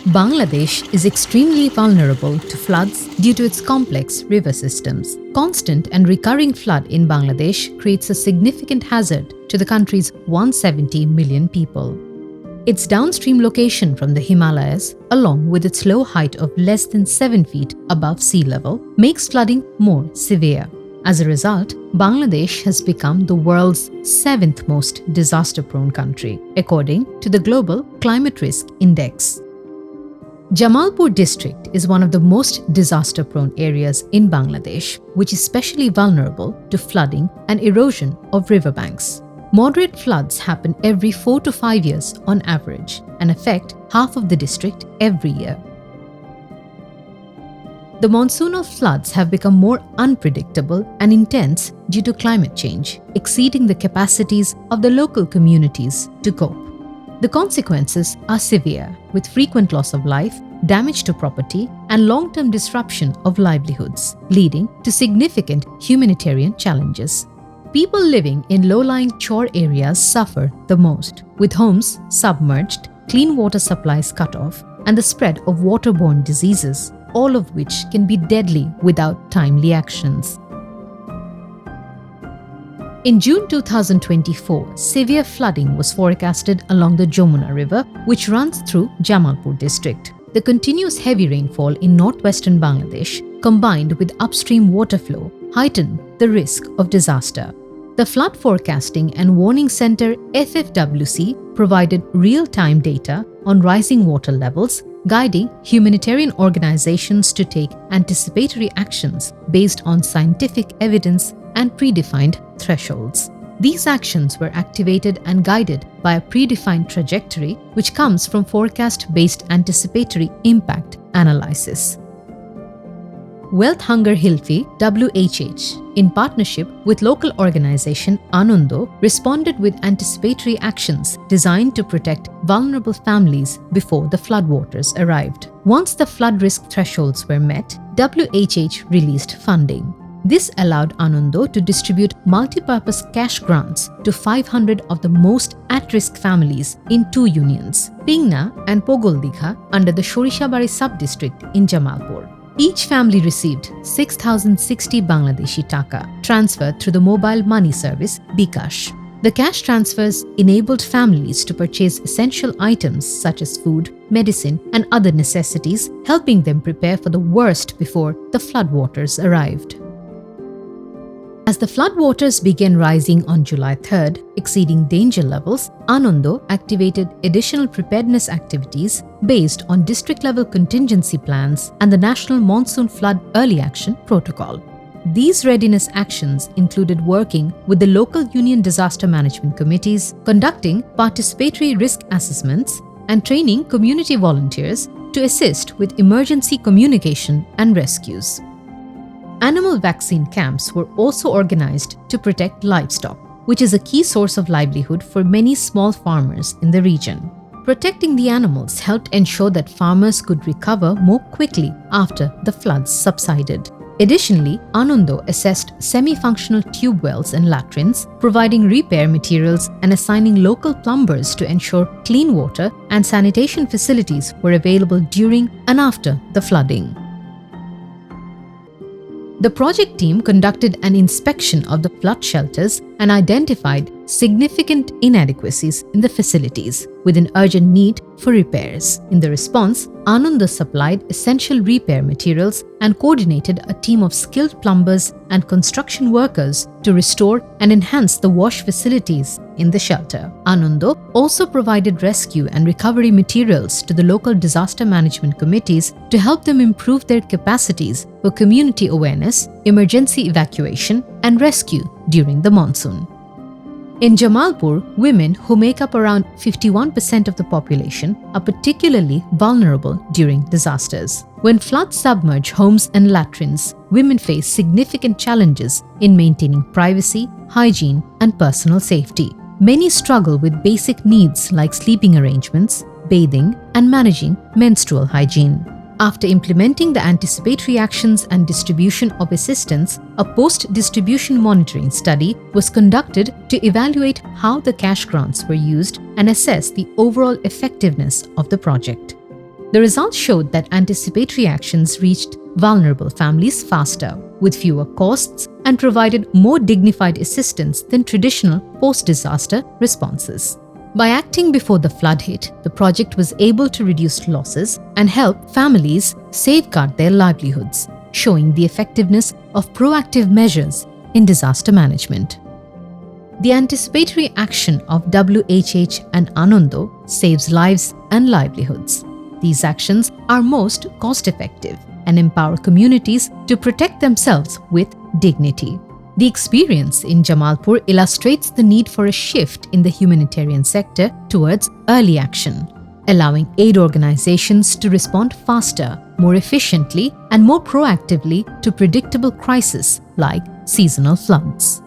Bangladesh is extremely vulnerable to floods due to its complex river systems. Constant and recurring flood in Bangladesh creates a significant hazard to the country's 170 million people. Its downstream location from the Himalayas, along with its low height of less than 7 feet above sea level, makes flooding more severe. As a result, Bangladesh has become the world's 7th most disaster-prone country, according to the Global Climate Risk Index. Jamalpur district is one of the most disaster-prone areas in Bangladesh, which is especially vulnerable to flooding and erosion of riverbanks. Moderate floods happen every 4 to 5 years on average and affect half of the district every year. The monsoonal floods have become more unpredictable and intense due to climate change, exceeding the capacities of the local communities to cope. The consequences are severe, with frequent loss of life, damage to property, and long-term disruption of livelihoods, leading to significant humanitarian challenges. People living in low-lying chor areas suffer the most, with homes submerged, clean water supplies cut off, and the spread of waterborne diseases, all of which can be deadly without timely actions. In June 2024, severe flooding was forecasted along the Jamuna River, which runs through Jamalpur district. The continuous heavy rainfall in northwestern Bangladesh, combined with upstream water flow, heightened the risk of disaster. The Flood Forecasting and Warning Center FFWC provided real-time data on rising water levels, guiding humanitarian organizations to take anticipatory actions based on scientific evidence and predefined thresholds. These actions were activated and guided by a predefined trajectory which comes from forecast-based anticipatory impact analysis. Wealth Hunger Hilfi WHH, in partnership with local organization ANANDO, responded with anticipatory actions designed to protect vulnerable families before the floodwaters arrived. Once the flood risk thresholds were met, WHH released funding. This allowed ANANDO to distribute multipurpose cash grants to 500 of the most at-risk families in 2 unions, Pingna and Pogoldigha, under the Shorishabari sub-district in Jamalpur. Each family received 6,060 Bangladeshi taka transferred through the mobile money service bKash. The cash transfers enabled families to purchase essential items such as food, medicine, and other necessities, helping them prepare for the worst before the floodwaters arrived. As the floodwaters began rising on July 3rd, exceeding danger levels, ANANDO activated additional preparedness activities based on district-level contingency plans and the National Monsoon Flood Early Action Protocol. These readiness actions included working with the local union disaster management committees, conducting participatory risk assessments, and training community volunteers to assist with emergency communication and rescues. Animal vaccine camps were also organized to protect livestock, which is a key source of livelihood for many small farmers in the region. Protecting the animals helped ensure that farmers could recover more quickly after the floods subsided. Additionally, ANANDO assessed semi-functional tube wells and latrines, providing repair materials and assigning local plumbers to ensure clean water and sanitation facilities were available during and after the flooding. The project team conducted an inspection of the flood shelters and identified significant inadequacies in the facilities, with an urgent need for repairs. In the response, ANANDO supplied essential repair materials and coordinated a team of skilled plumbers and construction workers to restore and enhance the wash facilities in the shelter. ANANDO also provided rescue and recovery materials to the local disaster management committees to help them improve their capacities for community awareness, emergency evacuation, and rescue during the monsoon. In Jamalpur, women, who make up around 51% of the population, are particularly vulnerable during disasters. When floods submerge homes and latrines, women face significant challenges in maintaining privacy, hygiene, and personal safety. Many struggle with basic needs like sleeping arrangements, bathing, and managing menstrual hygiene. After implementing the anticipatory actions and distribution of assistance, a post-distribution monitoring study was conducted to evaluate how the cash grants were used and assess the overall effectiveness of the project. The results showed that anticipatory actions reached vulnerable families faster, with fewer costs, and provided more dignified assistance than traditional post-disaster responses. By acting before the flood hit, the project was able to reduce losses and help families safeguard their livelihoods, showing the effectiveness of proactive measures in disaster management. The anticipatory action of WHH and ANANDO saves lives and livelihoods. These actions are most cost-effective and empower communities to protect themselves with dignity. The experience in Jamalpur illustrates the need for a shift in the humanitarian sector towards early action, allowing aid organizations to respond faster, more efficiently, and more proactively to predictable crises like seasonal floods.